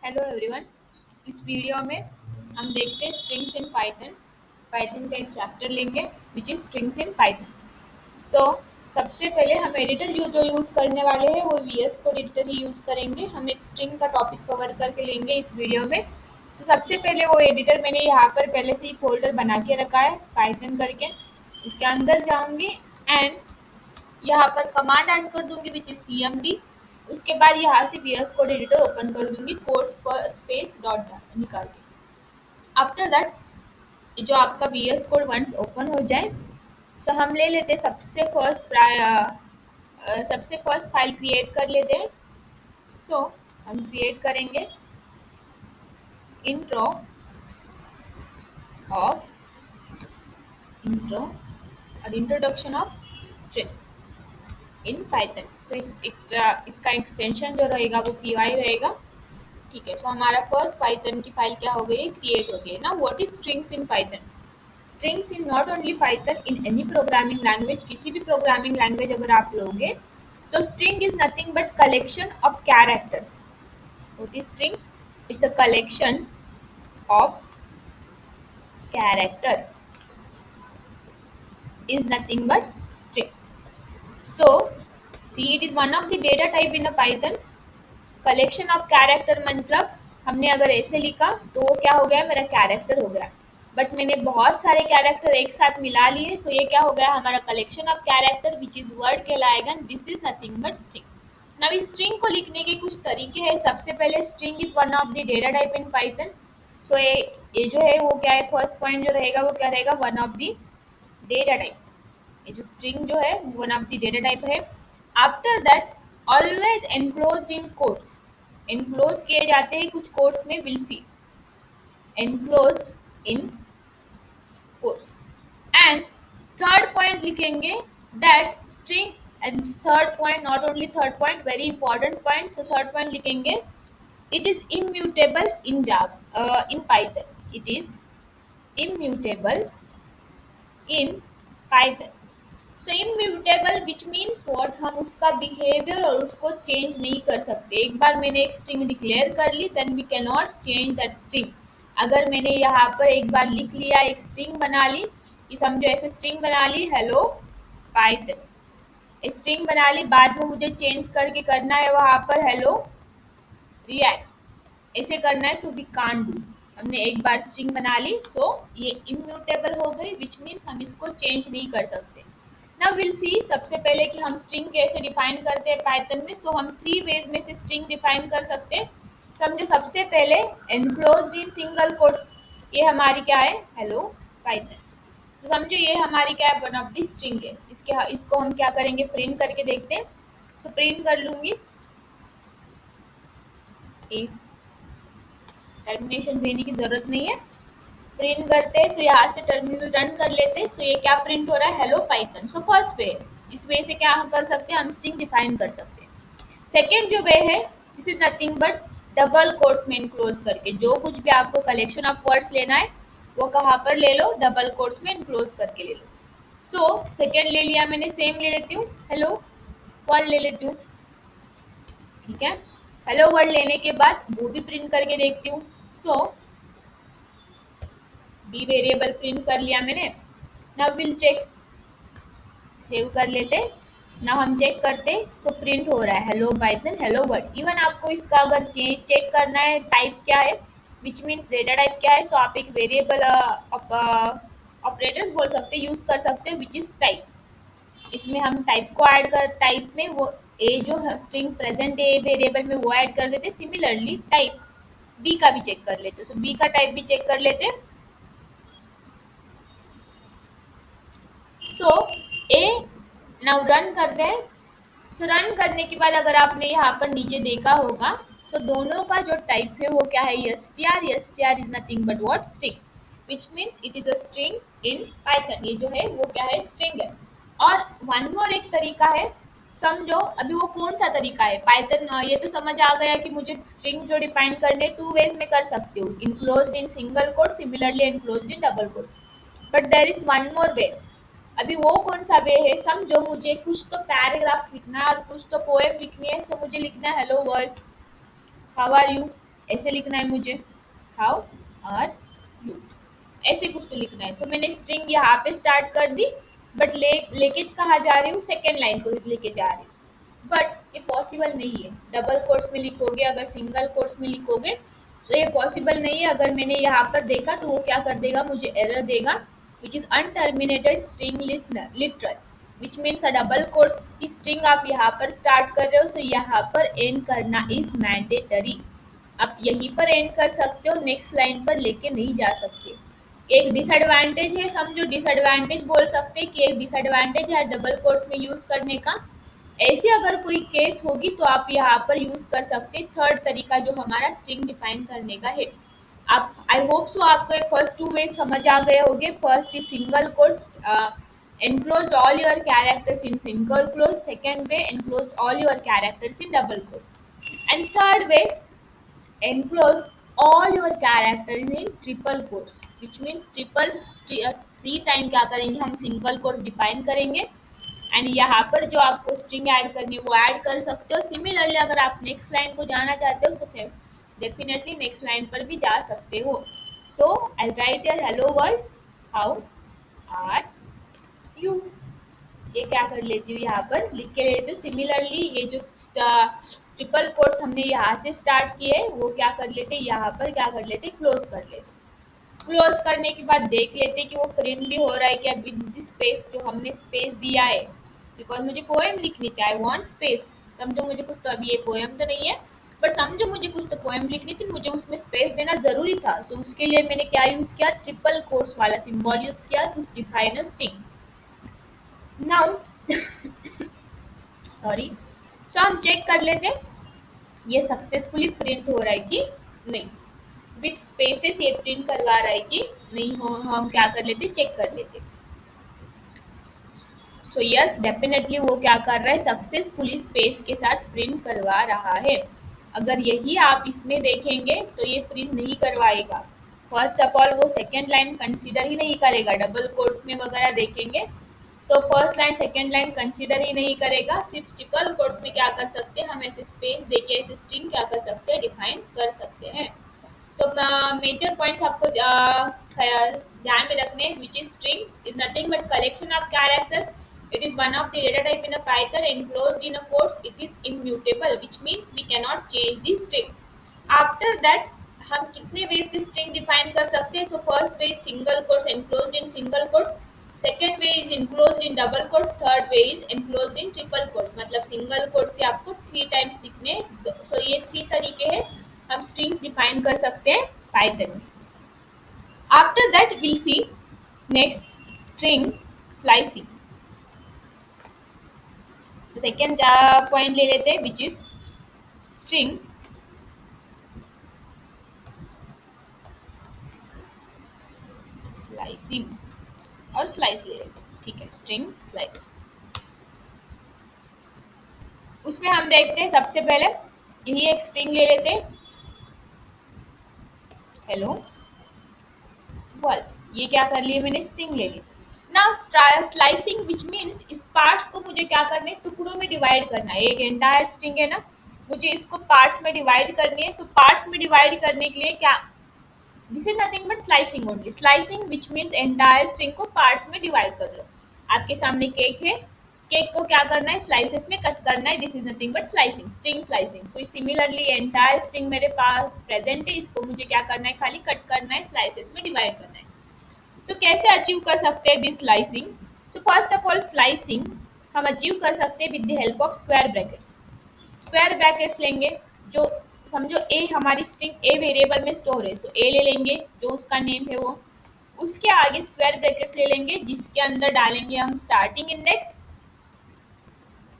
Hello everyone. इस video में हम देखते हैं स्ट्रिंग्स इन पाइथन। पाइथन का एक चैप्टर लेंगे which is strings in Python. तो सबसे पहले हम एडिटर जो यूज़ करने वाले हैं वो वीएस कोड एडिटर ही यूज़ करेंगे। हम एक स्ट्रिंग का टॉपिक कवर करके लेंगे इस वीडियो में। तो सबसे पहले वो एडिटर मैंने यहाँ पर पहले से ही फोल्डर बना के रखा है पाइथन करके। इसके अंदर जाऊँगी एंड यहाँ पर कमांड ऐड कर दूंगी विच इज cmd। उसके बाद यहाँ से वीएस कोड एडिटर ओपन कर दूंगी कोड स्पेस डॉट निकाल के। आफ्टर दैट जो आपका वीएस कोड वंस ओपन हो जाए तो हम ले लेते हैं सबसे फर्स्ट फाइल क्रिएट कर लेते हैं। सो हम क्रिएट करेंगे इंट्रो ऑफ इंट्रो और introduction of string in Python. So इसका एक्सटेंशन जो रहेगा वो py रहेगा। ठीक है, सो हमारा फर्स्ट पाइथन की फाइल क्या हो गई, क्रिएट हो गई ना। What is strings in Python? Strings in not only Python, in any programming language, किसी भी प्रोग्रामिंग लैंग्वेज अगर आप लोगे तो string is nothing but collection of characters. What is string? It's a collection of character, is nothing but string. So see, it is one of the data type in a Python. Collection of character मतलब हमने अगर ऐसे लिखा तो वो क्या हो गया, मेरा कैरेक्टर हो गया। बट मैंने बहुत सारे कैरेक्टर एक साथ मिला लिए, सो ये क्या हो गया, हमारा collection of character which is word कहलाएगा। This is nothing but string. Now इस स्ट्रिंग को लिखने के कुछ तरीके हैं। सबसे पहले string is one of the data type in Python. So ये जो है वो क्या है, फर्स्ट पॉइंट जो रहेगा वो क्या रहेगा, one of the data type. ये जो स्ट्रिंग जो है one of the data type है। After that always enclosed in quotes, enclose किए जाते हैं कुछ कोट्स में, will see enclosed in quotes. And third point लिखेंगे that string, and third point, not only third point, very important point. So third point लिखेंगे it is immutable in Java, in Python. It is immutable in Python. So immutable which means what, हम उसका behaviour और उसको change नहीं कर सकते। एक बार मैंने एक स्ट्रिंग डिक्लेयर कर ली then we can not change that string. अगर मैंने यहाँ पर एक बार लिख लिया, एक स्ट्रिंग बना ली, कि समझो ऐसे स्ट्रिंग बना ली हेलो पाइथन, स्ट्रिंग बना ली, बाद में मुझे चेंज करके करना है वहाँ पर हेलो रिएक्ट, ऐसे करना है, सो वी कांट डू। हमने एक बार स्ट्रिंग बना ली, सो ये इम्यूटेबल हो गई विच मीन्स हम इसको चेंज नहीं कर सकते। नाउ विल सी सबसे पहले कि हम स्ट्रिंग कैसे डिफाइन करते हैं पाइथन में। सो हम थ्री वेज में से स्ट्रिंग डिफाइन कर सकते हैं। समझो सबसे पहले एनक्लोज्ड इन सिंगल कोट्स, ये हमारी क्या है, हेलो पाइथन। तो समझो ये हमारी क्या है, वन ऑफ द स्ट्रिंग है। इसको हम क्या करेंगे, प्रिंट करके देखते हैं। सो प्रिंट कर लूंगी, टर्मिनेशन देने की जरूरत नहीं है, प्रिंट करते हैं। सो यहाँ से टर्मिनल रन कर लेते हैं। सो ये क्या प्रिंट हो रहा है, hello Python. So first way, इस वे से क्या हम कर सकते हैं, हम स्ट्रिंग डिफाइन कर सकते हैं। सेकेंड जो वे है, this is nothing but double quotes में इनक्लोज करके। जो कुछ भी आपको कलेक्शन ऑफ वर्ड्स लेना है वो कहाँ पर ले लो, डबल कोट्स में इनक्लोज करके ले लो। सो सेकेंड ले लिया मैंने, सेम ले लेती हूँ, हेलो वर्ल्ड ले लेती हूँ। ठीक है, हेलो वर्ल्ड लेने के बाद वो भी प्रिंट करके देखती हूँ। सो डी वेरिएबल प्रिंट कर लिया मैंने। नाउ विल चेक, सेव कर लेते। ना हम चेक करते तो प्रिंट हो रहा है hello Python hello world. Even आपको इसका अगर चेक करना है टाइप क्या है, विच मीन्स डेटा टाइप क्या है, सो आप एक वेरिएबल ऑपरेटर्स बोल सकते हैं, यूज कर सकते हैं विच इज टाइप। इसमें हम टाइप को ऐड कर, टाइप में वो ए जो स्ट्रिंग प्रेजेंट है वेरिएबल में वो ऐड कर देते। सिमिलरली टाइप बी का भी चेक कर लेते, सो बी का टाइप भी चेक कर लेते। सो ए नाउ रन करते हैं। सो रन करने के बाद अगर आपने यहाँ पर नीचे देखा होगा, सो दोनों का जो टाइप है वो क्या है, str। str is nothing but what, string, which means it is a string in Python. ये जो है वो क्या है, स्ट्रिंग है। और वन मोर एक तरीका है, समझो अभी वो कौन सा तरीका है पाइथन, ये तो समझ आ गया कि मुझे स्ट्रिंग जो डिफाइन करने टू वेज में कर सकती हूँ, enclosed in single quote, similarly enclosed in double quote. But there is one more way. अभी वो कौन सा वे है, समझो मुझे कुछ तो पैराग्राफ्स लिखना है और कुछ तो पोएम लिखनी है। सो मुझे लिखना है hello world how are you, ऐसे लिखना है मुझे, हाउ आर यू, ऐसे कुछ तो लिखना है। तो मैंने स्ट्रिंग यहाँ पे स्टार्ट कर दी, बट लेके कहाँ जा रही हूँ, सेकेंड लाइन को लेके जा रही हूँ। बट ये पॉसिबल नहीं है, डबल कोट्स में लिखोगे, अगर सिंगल कोट्स में लिखोगे तो ये पॉसिबल नहीं है। अगर मैंने यहाँ पर देखा तो वो क्या कर देगा, मुझे एरर देगा, which is unterminated string literal, which means a double quotes की स्ट्रिंग आप यहाँ पर स्टार्ट कर रहे हो, तो यहाँ पर एंड करना इज मैंडेटरी। आप यहीं पर एंड कर सकते हो, नेक्स्ट लाइन पर लेके नहीं जा सकते। एक डिसएडवांटेज है, समझो डिसएडवांटेज बोल सकते हैं कि एक डिसएडवांटेज है डबल कोट्स में यूज करने का। ऐसी अगर कोई केस होगी तो आप यहाँ पर यूज कर सकते हैं थर्ड तरीका जो हमारा स्ट्रिंग डिफाइन करने का है। आप आई होप सो आपको फर्स्ट टू वे समझ आ गए होंगे। First is single quotes, enclosed all your characters in single quotes. Second way, enclosed all your characters in double quotes. And third way, enclose all your characters in triple quotes, which means three time क्या करेंगे, हम single quotes define करेंगे and यहाँ पर जो आपको string add करनी है वो ऐड कर सकते हो। सिमिलरली अगर आप नेक्स्ट लाइन को जाना चाहते हो तो डेफिनेटली नेक्स्ट लाइन पर भी जा सकते हो। So I write your hello world, how are you, ये क्या कर लेती हूँ, यहाँ पर लिख के ले लेती हूँ। सिमिलरली ये जो ट्रिपल कोट्स हमने यहाँ से स्टार्ट किए वो क्या कर लेते, यहाँ पर क्या कर लेते, क्लोज कर लेते। क्लोज करने के बाद देख लेते कि वो प्रिंट भी हो रहा है क्या विद स्पेस, जो हमने स्पेस दिया है, बिकॉज मुझे पोएम लिखनी थी, आई वांट स्पेस। समझो मुझे कुछ, तो अभी ये पोएम तो नहीं है बट समझो मुझे कुछ तो पोएम लिखनी थी, मुझे उसमें स्पेस देना जरूरी था। सो उसके लिए मैंने क्या यूज किया, ट्रिपल कोट्स वाला सिंबल यूज किया to define a string. Now sorry, so हम चेक कर लेते ये सक्सेसफुली प्रिंट हो रहा है कि नहीं, विथ स्पेसेस ये प्रिंट करवा रहा है कि नहीं, हो हम क्या कर लेते, चेक कर लेते। सो यस डेफिनेटली वो क्या कर रहा है, सक्सेसफुली स्पेस के साथ प्रिंट करवा रहा है। अगर यही आप इसमें देखेंगे तो ये प्रिंट नहीं करवाएगा। फर्स्ट ऑफ ऑल वो सेकेंड लाइन कंसीडर ही नहीं करेगा, डबल कोट्स में वगैरह देखेंगे तो first line second line consider ही नहीं करेगा। सिर्फ ट्रिपल कोट्स में क्या कर सकते हैं, हम ऐसे स्पेस देके ऐसे स्ट्रिंग क्या कर सकते हैं, डिफाइन कर सकते हैं। सो मेजर पॉइंट्स आपको ध्यान में रखने, which is string is nothing but collection of character. It is one of the data type in a Python enclosed in a quotes. It is immutable, which means we cannot change the string. After that, हम कितने ways the string define कर सकते हैं? So first way is single quotes enclosed in single quotes. Second way is enclosed in double quotes. Third way is enclosed in triple quotes. मतलब single quotes से आपको 3 times लिखने। So ये 3 तरीके हैं हम strings define कर सकते हैं Python में। After that, we'll see next string slicing. तो सेकेंड पॉइंट ले लेते हैं विच इज स्ट्रिंग स्लाइसिंग, और स्लाइस ले लेते हैं, ठीक है, स्ट्रिंग स्लाइस। उसमें हम देखते हैं सबसे पहले यही एक स्ट्रिंग ले लेते हैं, हेलो वर्ल्ड, ये क्या कर लिया मैंने, स्ट्रिंग ले ली। नाउ स्लाइसिंग विच मीन्स इस पार्ट्स को मुझे क्या करना है, टुकड़ों में डिवाइड करना है। एक एंटायर स्ट्रिंग है ना, मुझे इसको पार्ट्स में डिवाइड करनी है। सो पार्ट्स में डिवाइड करने के लिए क्या, this is nothing but slicing only. Slicing which means entire string को पार्ट्स में डिवाइड कर लो। आपके सामने केक है, केक को क्या करना है, स्लाइसेस में कट करना है, this is nothing but slicing, string slicing. So similarly entire string मेरे पास प्रेजेंट है, इसको मुझे क्या करना है, खाली कट करना है, स्लाइसेस में डिवाइड करना है। सो कैसे अचीव कर सकते हैं this slicing? So first of all slicing हम अचीव कर सकते हैं with the help of square brackets. Square brackets लेंगे, जो समझो ए हमारी स्ट्रिंग ए वेरिएबल में स्टोर है, सो ए ले लेंगे जो उसका नेम है वो, उसके आगे स्क्वायर ब्रैकेट्स ले लेंगे जिसके अंदर डालेंगे हम starting index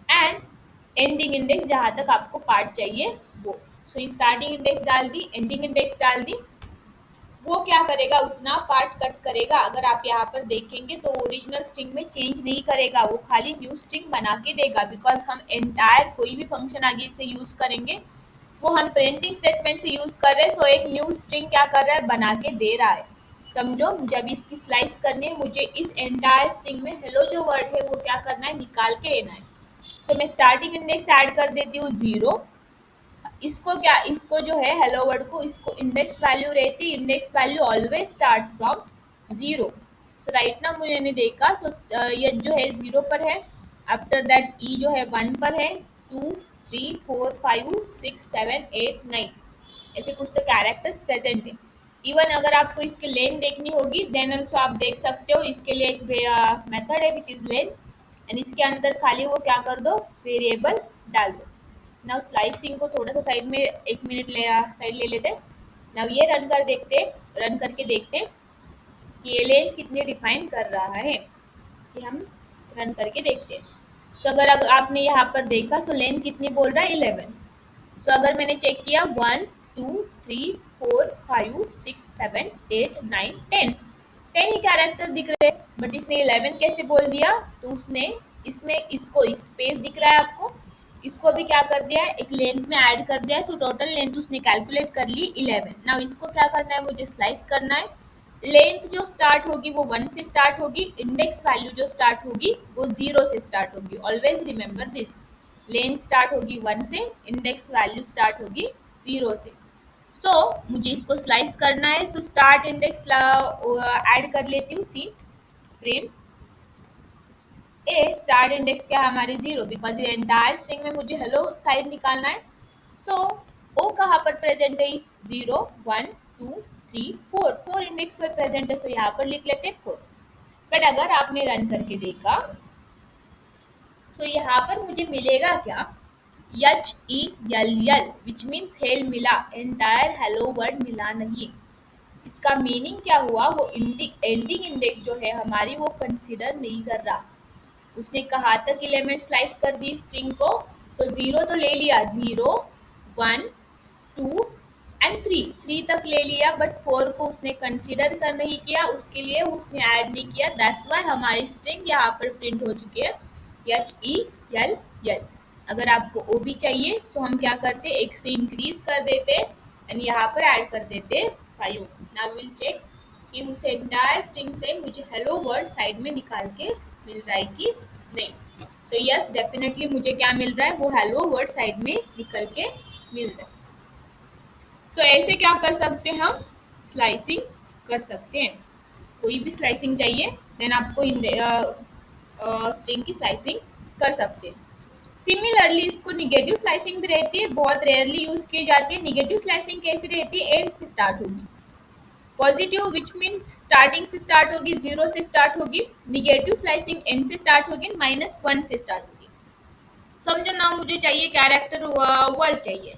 and ending index, जहाँ तक आपको पार्ट चाहिए वो। सो स्टार्टिंग इंडेक्स डाल दी, एंडिंग इंडेक्स डाल दी, वो क्या करेगा, उतना पार्ट कट करेगा। अगर आप यहाँ पर देखेंगे तो ओरिजिनल स्ट्रिंग में चेंज नहीं करेगा, वो खाली न्यू स्ट्रिंग बना के देगा। बिकॉज हम एंटायर कोई भी फंक्शन आगे से यूज करेंगे वो हम प्रिंटिंग स्टेटमेंट से यूज कर रहे हैं, सो एक न्यू स्ट्रिंग क्या कर रहा है, बना के दे रहा है। समझो जब इसकी स्लाइस करनी है, मुझे इस एंटायर स्ट्रिंग में हेलो जो वर्ड है वो क्या करना है, निकाल के लेना है। सो मैं स्टार्टिंग इंडेक्स ऐड कर देती हूँ 0, इसको जो है हेलो वर्ड को इसको इंडेक्स वैल्यू रहती, index value always starts from 0। So right now मैंने देखा, सो ये जो है 0 पर है, आफ्टर दैट ई जो है 1 पर है, 2 3 4 5 6 7 8 9 ऐसे कुछ तो कैरेक्टर्स प्रेजेंट है। इवन अगर आपको इसके लेन देखनी होगी देन ऑल्सो आप देख सकते हो, इसके लिए एक मेथड है विच इज लेन, एंड इसके अंदर खाली वो क्या कर दो, वेरिएबल डाल दो। नाउ स्लाइसिंग को थोड़ा सा साइड में 1 मिनट साइड ले लेते हैं। नाउ ये रन करके देखते हैं कि ये लेन कितने डिफाइन कर रहा है, कि हम रन करके देखते हैं। सो अगर आपने यहाँ पर देखा, सो लेन कितनी बोल रहा है 11। सो अगर मैंने चेक किया 1 2 3 4 5 6 7 8 9 10 10 ही कैरेक्टर दिख रहे हैं, बट इसने 11 कैसे बोल दिया, तो उसने इसमें इसको स्पेस दिख रहा है आपको, इसको भी क्या कर दिया है, एक लेंथ में ऐड कर दिया है। सो टोटल लेंथ उसने कैलकुलेट कर ली 11। नाउ इसको क्या करना है, मुझे स्लाइस करना है। लेंथ जो स्टार्ट होगी वो 1 से स्टार्ट होगी, इंडेक्स वैल्यू जो स्टार्ट होगी वो 0 से स्टार्ट होगी। Always remember this, length start होगी 1 से, इंडेक्स वैल्यू स्टार्ट होगी 0 से। सो मुझे इसको स्लाइस करना है, सो स्टार्ट इंडेक्स ऐड कर लेती हूँ, सी प्रिंट ए स्टार्ट इंडेक्स क्या है हमारे 0, बिकॉज ये एंटायर स्ट्रिंग में मुझे हेलो साइड निकालना है। सो ओ कहाँ पर प्रेजेंट है, 0 1 2 3 4 4 इंडेक्स पर प्रेजेंट है, सो यहाँ पर लिख लेते हैं 4। बट अगर आपने रन करके देखा तो यहाँ पर मुझे मिलेगा क्या, HELL विच मीन्स हेल मिला, एंटायर हेलो वर्ड मिला नहीं। इसका मीनिंग क्या हुआ, वो एंडिंग इंडेक्स जो है हमारी वो कंसिडर नहीं कर रहा। उसने कहा था कि एलिमेंट स्लाइस कर दी स्ट्रिंग को, सो 0 तो ले लिया, 0 1 2 एंड 3 तक ले लिया, बट 4 को उसने कंसीडर कर नहीं किया, उसके लिए उसने ऐड नहीं किया। दैट्स वाई हमारी स्ट्रिंग यहाँ पर प्रिंट हो चुकी है HELL। अगर आपको ओ भी चाहिए तो हम क्या करते, एक से इंक्रीज कर देते एंड यहाँ पर ऐड कर देते 5। नाउ विल चेक कि उस एंटायर स्ट्रिंग से मुझे हेलो वर्ड साइड में निकाल के मिल रहा है कि नहीं। तो यस डेफिनेटली मुझे क्या मिल रहा है, वो हेलो वर्ड साइड में निकल के मिल रहा है। सो ऐसे क्या कर सकते हैं, हम स्लाइसिंग कर सकते हैं। कोई भी स्लाइसिंग चाहिए देन आपको स्ट्रिंग की स्लाइसिंग कर सकते हैं। सिमिलरली इसको निगेटिव स्लाइसिंग भी रहती है, बहुत रेयरली यूज की जाती है। निगेटिव स्लाइसिंग कैसी रहती है, एंड से स्टार्ट होगी। पॉजिटिव विच मीन स्टार्टिंग से स्टार्ट होगी, 0 से स्टार्ट होगी। निगेटिव स्लाइसिंग एंड से स्टार्ट होगी, -1 से स्टार्ट होगी। समझो ना, मुझे चाहिए कैरेक्टर वर्ड चाहिए,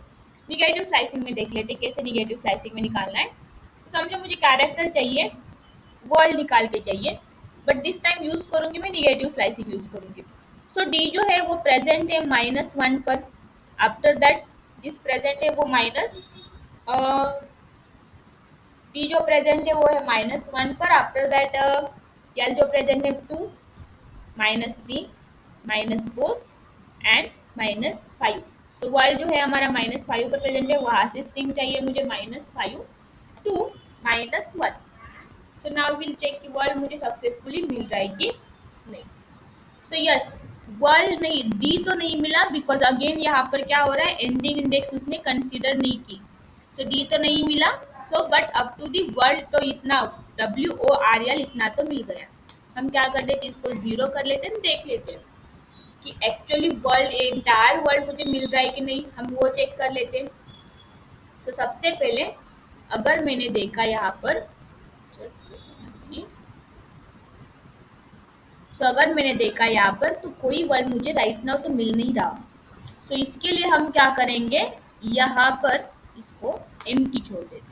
निगेटिव स्लाइसिंग में देख लेते कैसे निगेटिव स्लाइसिंग में निकालना है। समझो मुझे कैरेक्टर चाहिए, वर्ड निकाल के चाहिए, बट दिस टाइम यूज करूंगी मैं निगेटिव स्लाइसिंग यूज करूंगी। सो डी जो है वो प्रेजेंट है -1 पर, आफ्टर दैट जिस प्रेजेंट है वो माइनस डी जो प्रेजेंट है वो है -1 पर, आफ्टर दैट एल जो प्रेजेंट है 2 -3 -4 एंड -5। सो वर्ड जो है हमारा -5 पर प्रेजेंट है, वहां से स्ट्रिंग चाहिए मुझे -5 to -1। So now will check कि वर्ड मुझे सक्सेसफुली मिल रहा है कि नहीं। सो यस वर्ड नहीं, डी तो नहीं मिला, बिकॉज अगेन यहाँ पर क्या हो रहा है, एंडिंग इंडेक्स उसने कंसीडर नहीं की। सो डी तो नहीं मिला। So but up to the world तो इतना WORL इतना तो मिल गया। हम क्या कर लेते, इसको 0 कर लेते हैं, देख लेते हैं कि एक्चुअली वर्ल्ड एंटायर वर्ल्ड मुझे मिल रहा है कि नहीं, हम वो चेक कर लेते हैं। तो सबसे पहले अगर मैंने देखा यहाँ पर, सो अगर मैंने देखा यहाँ पर तो कोई वर्ड मुझे राइट नाउ तो मिल नहीं रहा। सो इसके लिए हम क्या करेंगे, यहाँ पर इसको एम्प्टी छोड़ देते।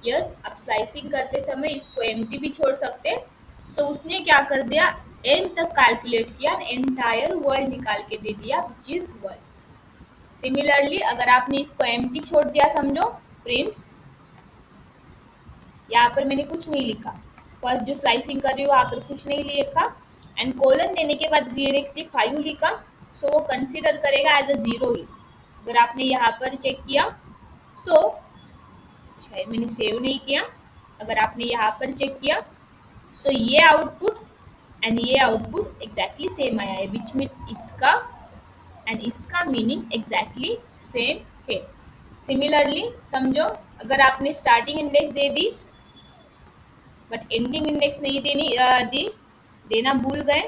यस आप स्लाइसिंग करते समय इसको एम्प्टी भी छोड़ सकते हैं। सो उसने क्या कर दिया, एंड तक कैलकुलेट किया, एंटायर वर्ड निकाल के दे दिया विच इज वर्ड। सिमिलरली अगर आपने इसको एम्प्टी छोड़ दिया, समझो प्रिंट, यहाँ पर मैंने कुछ नहीं लिखा, फर्स्ट जो स्लाइसिंग कर रही हूँ वहाँ पर कुछ नहीं लिखा, एंड कोलन देने के बाद डायरेक्टली 5 लिखा, सो वो कंसीडर करेगा एज अ 0 ही। अगर आपने यहाँ पर चेक किया, सो शायद मैंने सेव नहीं किया, अगर आपने यहाँ पर चेक किया, सो ये आउटपुट एंड ये आउटपुट एग्जैक्टली सेम आया है, विच मीन इसका एंड इसका मीनिंग एग्जैक्टली सेम है। सिमिलरली समझो, अगर आपने starting index they the but ending index नहीं देना भूल गए,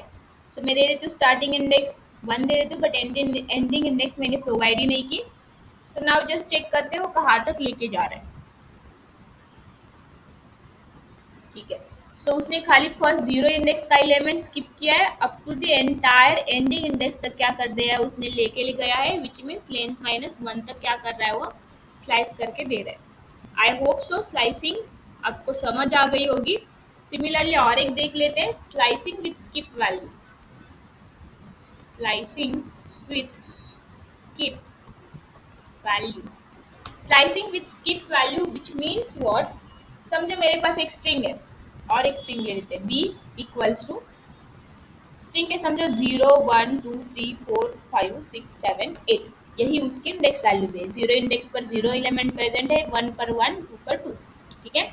तो मैं दे देती हूँ स्टार्टिंग इंडेक्स 1 दे देती हूँ बट एंडिंग इंडेक्स मैंने प्रोवाइड ही नहीं की। तो नाउ जस्ट चेक करते हो कहाँ तक लेके जा रहा है। ठीक है, सो उसने खाली फर्स्ट जीरो इंडेक्स का एलिमेंट स्किप किया है, up to the entire ending index तक क्या कर दिया है उसने लेके ले गया है, विच मीन्स लेंथ -1 तक क्या कर रहा है वो स्लाइस करके दे रहा है। आई होप सो स्लाइसिंग आपको समझ आ गई होगी। सिमिलरली और एक देख लेते हैं, slicing with skip value. Slicing with skip value, slicing with skip value which means what. समझो मेरे पास एक स्ट्रिंग है और एक स्ट्रिंग ले लेते हैं, बी इक्वल्स टू स्ट्रिंग के समझो 0 1 2 3 4 5 6 7 8, यही उसकी इंडेक्स वैल्यू है। जीरो इंडेक्स पर जीरो एलिमेंट प्रेजेंट है, 1 पर 1, 2 पर 2। ठीक है,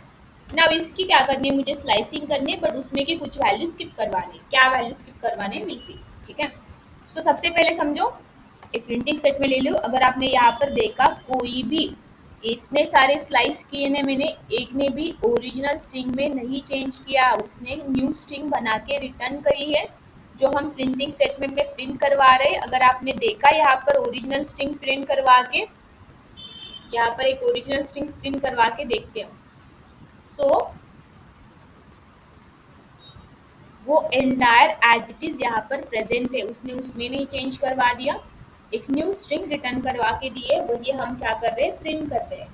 ना इसकी क्या करनी है, मुझे स्लाइसिंग करनी है बट उसमें की कुछ वैल्यू स्किप करवानी है। क्या वैल्यू स्किप करवाने हैं विल सी। ठीक है, तो सबसे पहले समझो एक प्रिंटिंग सेट में ले लो, अगर आपने यहाँ पर देखा कोई भी इतने सारे स्लाइस किए ने मैंने, एक ने भी ओरिजिनल स्ट्रिंग में नहीं चेंज किया, उसने न्यू स्ट्रिंग बना के रिटर्न करी है जो हम प्रिंटिंग स्टेटमेंट में प्रिंट करवा रहे हैं। अगर आपने देखा यहाँ पर ओरिजिनल स्ट्रिंग प्रिंट करवा के, यहाँ पर एक ओरिजिनल स्ट्रिंग प्रिंट करवा के देखते हैं, सो वो एंटायर एज इट इज यहाँ पर प्रेजेंट है, उसने उसमें नहीं चेंज करवा दिया, एक न्यू स्ट्रिंग रिटर्न करवा के दिए, वही हम क्या कर रहे हैं प्रिंट कर रहे हैं।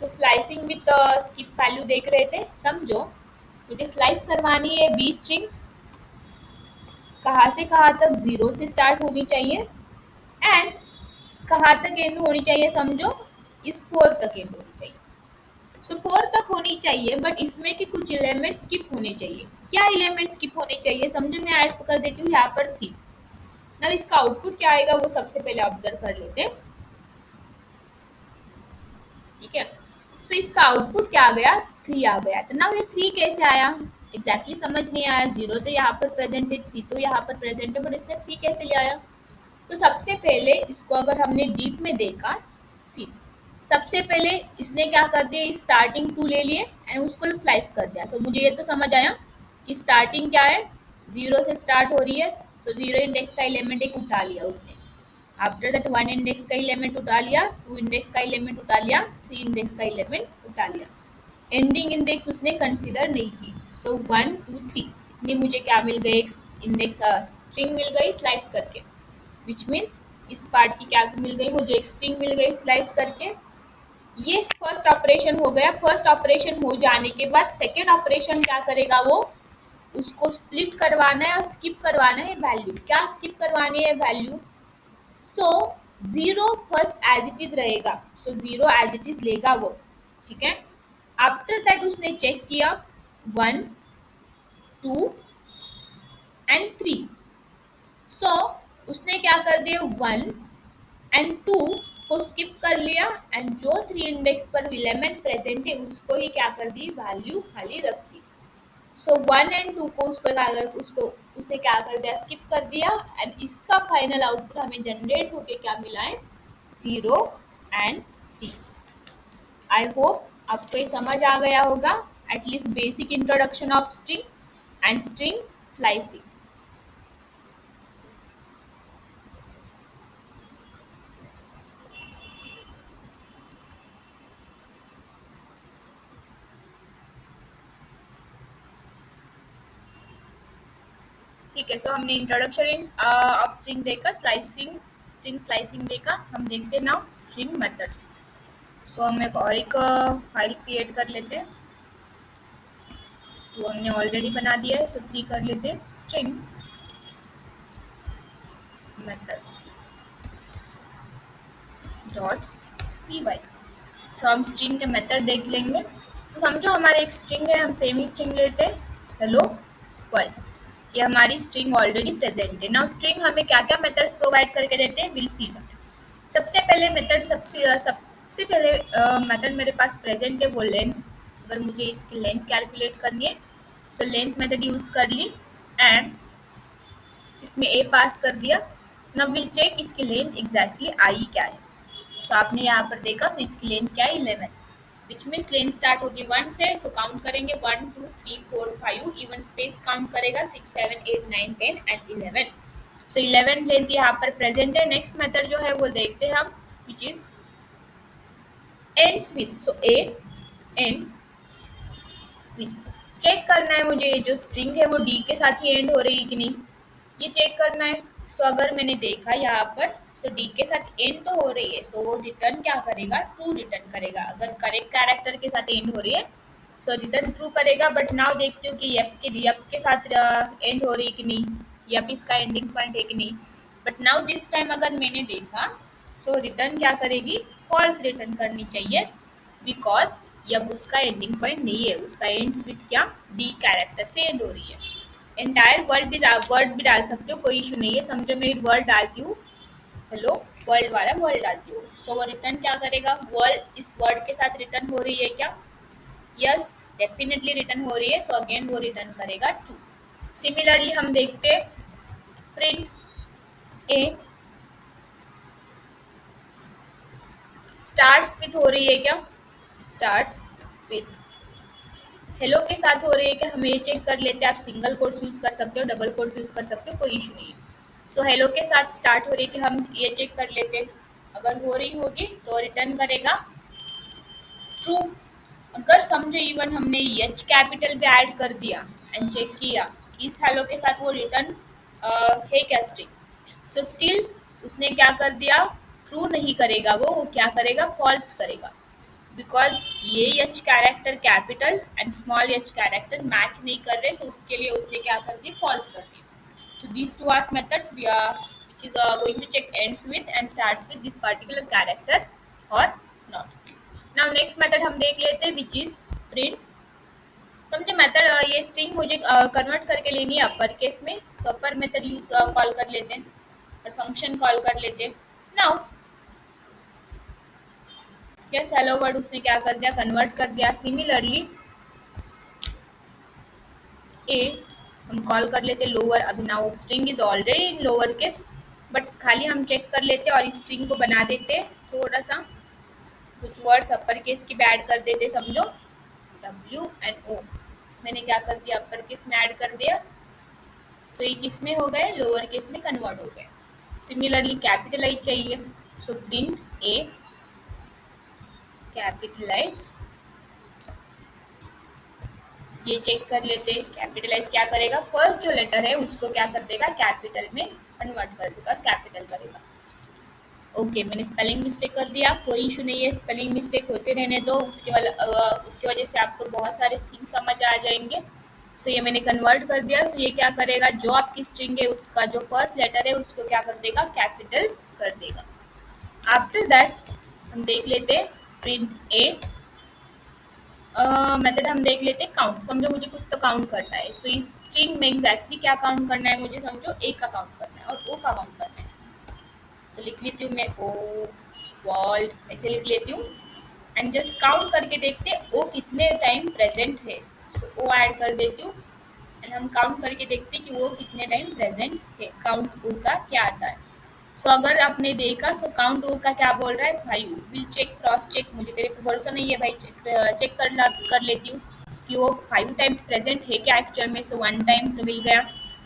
सो स्लाइसिंग विथ स्किप वैल्यू देख रहे थे, समझो मुझे स्लाइस करवानी है बी स्ट्रिंग, कहाँ से कहाँ तक, 0 से स्टार्ट होनी चाहिए एंड कहाँ तक एंड होनी चाहिए, समझो इस 4 तक एंड होनी चाहिए। सो 4 तक होनी चाहिए बट इसमें के कुछ एलिमेंट स्किप होने चाहिए। क्या एलिमेंट स्किप होने चाहिए, समझो मैं ऐड कर देती हूँ यहाँ पर 3। ना इसका आउटपुट क्या आएगा वो सबसे पहले ऑब्जर्व कर लेते हैं। ठीक है, सो इसका आउटपुट क्या आ गया, 3 आ गया। तो ना ये 3 कैसे आया, एग्जैक्टली समझ नहीं आया। 0 तो यहाँ पर प्रेजेंट है, 3 तो यहाँ पर प्रेजेंट है, बट इसने 3 कैसे ले आया। तो सबसे पहले इसको अगर हमने डीप में देखा, सी सबसे पहले इसने क्या कर दिया, स्टार्टिंग 2 ले लिए एंड उसको स्लाइस कर दिया। तो मुझे ये तो समझ आया कि स्टार्टिंग क्या है, 0 से स्टार्ट हो रही है, तो 0 इंडेक्स का एलिमेंट एक उठा लिया उसने, आफ्टर दैट 1 इंडेक्स का एलिमेंट उठा लिया, 2 इंडेक्स का एलिमेंट उठा लिया, 3 इंडेक्स का एलिमेंट उठा लिया, एंडिंग इंडेक्स उसने कंसीडर नहीं की। सो 1 2 3 इतनी मुझे क्या मिल गई, एक इंडेक्स स्ट्रिंग मिल गई स्लाइस करके, विच मीन्स इस पार्ट की क्या मिल गई, मुझे एक स्ट्रिंग मिल गई स्लाइस करके। ये फर्स्ट ऑपरेशन हो गया। फर्स्ट ऑपरेशन हो जाने के बाद सेकेंड ऑपरेशन क्या करेगा, वो उसको स्प्लिट करवाना है और स्किप करवाना है वैल्यू। क्या स्किप करवानी है value, so 0 first as it is रहेगा, सो 0 एज इट इज लेगा वो। ठीक है, आफ्टर दैट उसने चेक किया 1 2 एंड 3, सो उसने क्या कर दिया 1 एंड 2 को स्किप कर लिया एंड जो 3 इंडेक्स पर एलिमेंट प्रेजेंट है उसको ही क्या कर दी, वैल्यू खाली रख दी। सो 1 एंड 2 को उसको उसने क्या कर दिया, स्किप कर दिया एंड इसका फाइनल आउटपुट हमें जनरेट होके क्या मिला है, 0 एंड 3। आई होप आपको ये समझ आ गया होगा, at least basic introduction of string and string slicing. ठीक है, सो हमने इंट्रोडक्शन ऑफ स्ट्रिंग देखा, स्लाइसिंग स्ट्रिंग स्लाइसिंग देखा। हम देखते हैं नाउ स्ट्रिंग मेथड्स। सो हम एक फाइल क्रिएट कर लेते हैं, तो हमने ऑलरेडी बना दिया है, सो 3 कर लेते हैं string methods dot P Y. So हम स्ट्रिंग के मेथड देख लेंगे। तो समझो हमारे एक स्ट्रिंग है, हम सेम ही स्ट्रिंग लेते हैं, हेलो वर्ल्ड, ये हमारी स्ट्रिंग ऑलरेडी प्रेजेंट है। नाउ स्ट्रिंग हमें क्या क्या मेथड्स प्रोवाइड करके देते हैं, विल सी दैट। सबसे पहले मेथड सबसे पहले मेथड मेरे पास प्रेजेंट है वो लेंथ। अगर मुझे इसकी लेंथ कैलकुलेट करनी है, सो लेंथ मेथड यूज कर ली एंड इसमें ए पास कर दिया। नाउ विल चेक इसकी लेंथ एग्जैक्टली आई क्या है। सो आपने यहाँ पर देखा, सो इसकी लेंथ क्या है 11, विच मीन्स लेंथ स्टार्ट होगी 1 से, सो काउंट करेंगे 1 2 3 4 5, इवन स्पेस काउंट करेगा 6 7 8 9 10 एंड 11। सो 11 लेंथ यहाँ पर प्रेजेंट है। नेक्स्ट मेथड जो है वो देखते हैं हम, which is ends with, so a ends with। Check करना है मुझे ये जो स्ट्रिंग है वो डी के साथ ही एंड हो रही है कि नहीं, ये चेक करना है। सो अगर मैंने देखा यहाँ पर, सो डी के साथ एंड तो हो रही है, सो वो रिटर्न क्या करेगा, ट्रू रिटर्न करेगा। अगर करेक्ट कैरेक्टर के साथ एंड हो रही है, सो रिटर्न ट्रू करेगा। बट नाउ देखती हूँ कि यप के साथ एंड हो रही है कि नहीं, यप इसका एंडिंग पॉइंट है कि नहीं। बट नाउ दिस टाइम अगर मैंने देखा, सो रिटर्न क्या करेगी, फॉल्स रिटर्न करनी चाहिए, बिकॉज यप उसका एंडिंग पॉइंट नहीं है, उसका एंड्स विथ क्या, डी कैरेक्टर से एंड हो रही है। एंटायर वर्ड भी डाल सकते हो, कोई इशू नहीं है। समझो मैं वर्ड डालती हूँ, हेलो वर्ल्ड वाला वर्ड डालती हूँ, सो वो रिटर्न क्या करेगा, वर्ल्ड इस वर्ड के साथ रिटर्न हो रही है क्या, यस डेफिनेटली रिटर्न हो रही है, सो अगेन वो रिटर्न करेगा ट्रू। सिमिलरली हम देखते प्रिंट ए स्टार्ट्स विथ हो रही है क्या, स्टार्ट्स विथ हेलो के साथ हो रही है क्या, हमें ये चेक कर लेते हैं। आप सिंगल कोट्स यूज कर सकते हो, डबल कोट्स यूज कर सकते हो, कोई इशू नहीं है। सो हेलो के साथ स्टार्ट हो रही है कि हम ये चेक कर लेते हैं, अगर हो रही होगी तो रिटर्न करेगा ट्रू। अगर समझो इवन हमने एच कैपिटल भी ऐड कर दिया एंड चेक किया कि इस हेलो के साथ वो रिटर्न है क्या स्ट्रिंग, सो स्टिल उसने क्या कर दिया, ट्रू नहीं करेगा, वो क्या करेगा, फॉल्स करेगा, बिकॉज ये H character capital and small H character match नहीं कर रहे, सो उसके लिए उसने क्या कर दी, फॉल्स कर दी। So these two are methods which is going to check ends with and starts with this particular character or not। now next method हम देख लेते हैं, which is print। समझे मेथड, ये स्ट्रिंग मुझे कन्वर्ट करके लेनी है अपर केस में, सो अपर मेथड यूज कॉल कर लेते हैं और फंक्शन कॉल कर लेते हैं। नाउ यस हेलो वर्ड उसने क्या कर दिया, कन्वर्ट कर दिया। सिमिलरली ए हम कॉल कर लेते लोअर, अभी now string is already in lower case, but खाली हम चेक कर लेते और इस स्ट्रिंग को बना देते थोड़ा सा, कुछ वर्ड्स अपर केस की भी ऐड कर देते, समझो डब्ल्यू एंड ओ, मैंने क्या कर दिया, अपर केस में ऐड कर दिया, सो ये किस में हो गए, लोअर केस में कन्वर्ट हो गए। सिमिलरली कैपिटलाइज चाहिए, सो प्रिंट ए कैपिटलाइज, ये चेक कर लेते हैं। कैपिटलाइज क्या करेगा, फर्स्ट जो लेटर है उसको क्या कर देगा, कैपिटल में कन्वर्ट कर देगा, कैपिटल करेगा। ओके मैंने स्पेलिंग मिस्टेक कर दिया, कोई इशू नहीं है, स्पेलिंग मिस्टेक होते रहने दो, उसके वजह से आपको बहुत सारे थिंग्स समझ आ जाएंगे। सो ये मैंने कन्वर्ट कर दिया, सो ये क्या करेगा, जो आपकी स्ट्रिंग है उसका जो फर्स्ट लेटर है उसको क्या कर देगा, कैपिटल कर देगा। आफ्टर दैट हम देख लेते हैं प्रिंट ए मेथड, हम देख लेते हैं काउंट। समझो मुझे कुछ तो काउंट करना है, सो इस स्ट्रिंग में एग्जैक्टली क्या काउंट करना है मुझे, समझो ए का काउंट करना है और ओ का काउंट करना है। सो लिख लेती हूँ मैं ओ वर्ल्ड, ऐसे लिख लेती हूँ एंड जस्ट काउंट करके देखते हैं ओ कितने टाइम प्रेजेंट है। सो ओ ऐड कर देती हूँ एंड हम काउंट करके देखते हैं कि वो कितने टाइम प्रेजेंट है, काउंट ओ का क्या आता है। सो अगर आपने देखा, सो काउंट ओ का क्या बोल रहा है, 5 विल चेक क्रॉस चेक, मुझे तेरे पे भरोसा नहीं है भाई, चेक कर लेती हूँ कि वो 5 टाइम्स प्रेजेंट है क्या एक्चुअल में। सो 1 टाइम तो मिल गया,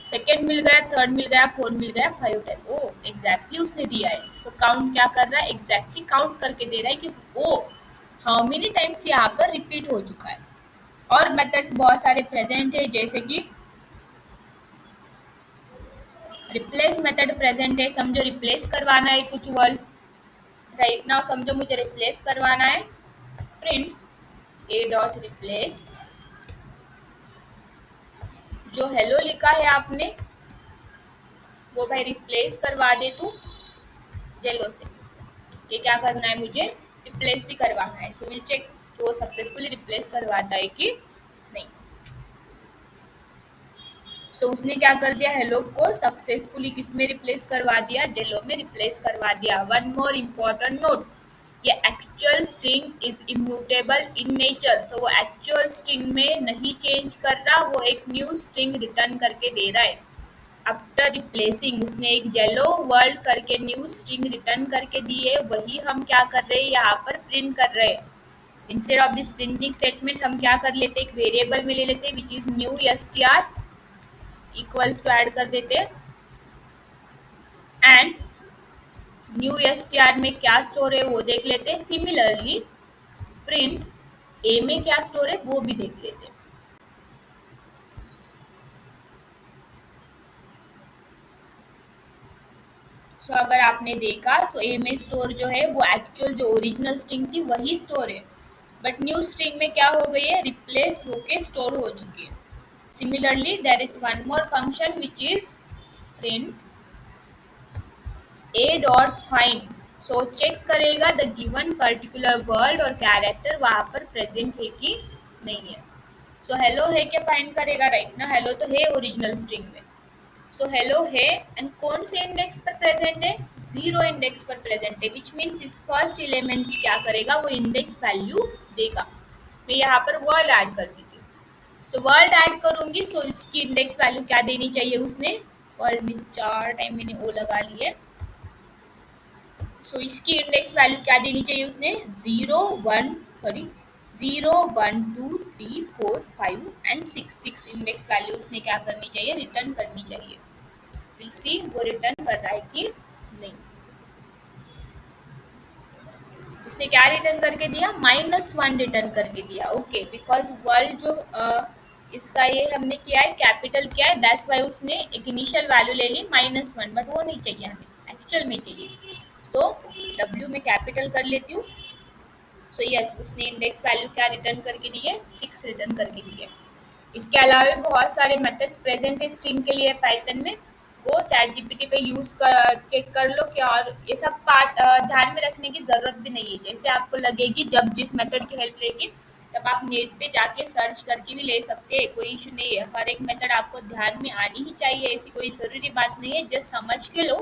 सेकेंड मिल गया, थर्ड मिल गया, फोर्थ मिल गया, 5 टाइम, ओ एग्जैक्टली उसने दिया है। सो काउंट क्या कर रहा है, एग्जैक्टली काउंट करके दे रहा है कि ओ हाउ मेनी टाइम्स यहाँ पर रिपीट हो चुका है। और मेथड्स बहुत सारे प्रेजेंट है, जैसे कि रिप्लेस मेथड प्रेजेंट है, समझो रिप्लेस करवाना है कुछ वर्ड, राइट नाउ समझो मुझे रिप्लेस करवाना है, प्रिंट ए डॉट रिप्लेस, जो हेलो लिखा है आपने वो भाई रिप्लेस करवा दे तू जेलो से। ये क्या करना है, मुझे रिप्लेस भी करवाना है, सो विल चेक कि वो सक्सेसफुली रिप्लेस करवाता है कि नहीं। सो उसने क्या कर दिया, हेलो को सक्सेसफुली किस में रिप्लेस करवा दिया, जेलो में रिप्लेस करवा दिया। वन मोर इम्पोर्टेंट नोट, ये actual string is immutable in nature, so वो एक्चुअल स्ट्रिंग में नहीं चेंज कर रहा, वो एक न्यू स्ट्रिंग रिटर्न करके दे रहा है। आफ्टर रिप्लेसिंग, उसने एक येलो वर्ल्ड करके न्यू स्ट्रिंग रिटर्न करके दी है, वही हम क्या कर रहे हैं यहाँ पर प्रिंट कर रहे हैं। Instead of this printing statement हम क्या कर लेते हैं, एक वेरिएबल में ले लेते हैं which is new str equals to add कर देते हैं एंड न्यू str में क्या स्टोर है वो देख लेते हैं। सिमिलरली प्रिंट ए में क्या स्टोर है वो भी देख लेते हैं। सो अगर आपने देखा सो ए में स्टोर जो है वो एक्चुअल जो ओरिजिनल स्ट्रिंग थी वही स्टोर है, बट न्यू स्ट्रिंग में क्या हो गई है, रिप्लेस होके स्टोर हो चुकी है। Similarly there is one more function which is print a dot find. So check करेगा द गिवन पर्टिकुलर वर्ड और कैरेक्टर वहां पर प्रेजेंट है कि नहीं है। सो हेलो है क्या फाइंड करेगा, राइट ना, हेलो तो है ओरिजिनल स्ट्रिंग में। सो हेलो है एंड कौन से इंडेक्स पर प्रेजेंट है, जीरो इंडेक्स पर प्रेजेंट है, विच मीन्स इस फर्स्ट एलिमेंट की क्या करेगा वो इंडेक्स वैल्यू देगा। मैं यहाँ पर वर्ड ऐड कर देती हूँ। सो वर्ड ऐड करूंगी, सो इसकी इंडेक्स वैल्यू क्या देनी चाहिए, उसने वर्ड में 4 टाइम मैंने ओ लगा लिए। सो इसकी इंडेक्स वैल्यू क्या देनी चाहिए, उसने 0 1 2 3 4 5 एंड 6 इंडेक्स वैल्यू उसने क्या करनी चाहिए, रिटर्न करनी चाहिए। विल सी वो रिटर्न कर रहा है कि नहीं। उसने क्या रिटर्न करके दिया, -1 रिटर्न करके दिया। ओके, बिकॉज वर्ल्ड जो इसका ये हमने किया है कैपिटल किया है, दैट्स वाई उसने एक इनिशियल वैल्यू ले ली -1, बट वो नहीं चाहिए हमें, एक्चुअल में चाहिए। सो डब्ल्यू में कैपिटल कर लेती हूँ। सो यस, उसने इंडेक्स वैल्यू क्या रिटर्न करके दी है, 6 रिटर्न करके दी है। इसके अलावा भी बहुत सारे मेथड्स प्रेजेंट है स्ट्रिंग के लिए पाइथन में, वो चैट जीपीटी पे यूज कर चेक कर लो क्या। और ये सब पार्ट ध्यान में रखने की जरूरत भी नहीं है, जैसे आपको लगेगी जब जिस मेथड की हेल्प लेगी तब आप नेट पे जाके सर्च करके भी ले सकते हैं, कोई इशू नहीं है। हर एक मेथड आपको ध्यान में आनी ही चाहिए, ऐसी कोई ज़रूरी बात नहीं है। जस्ट समझ के लो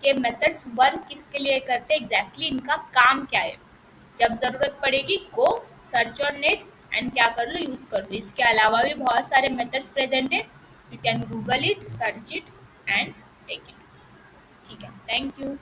कि मेथड्स वर्क किसके लिए करते हैं, एग्जैक्टली इनका काम क्या है। जब ज़रूरत पड़ेगी go search on net and क्या कर लो, यूज़ कर लो। इसके अलावा भी बहुत सारे मेथड्स प्रेजेंट है, you can Google it, search it and take it. ठीक है, थैंक यू।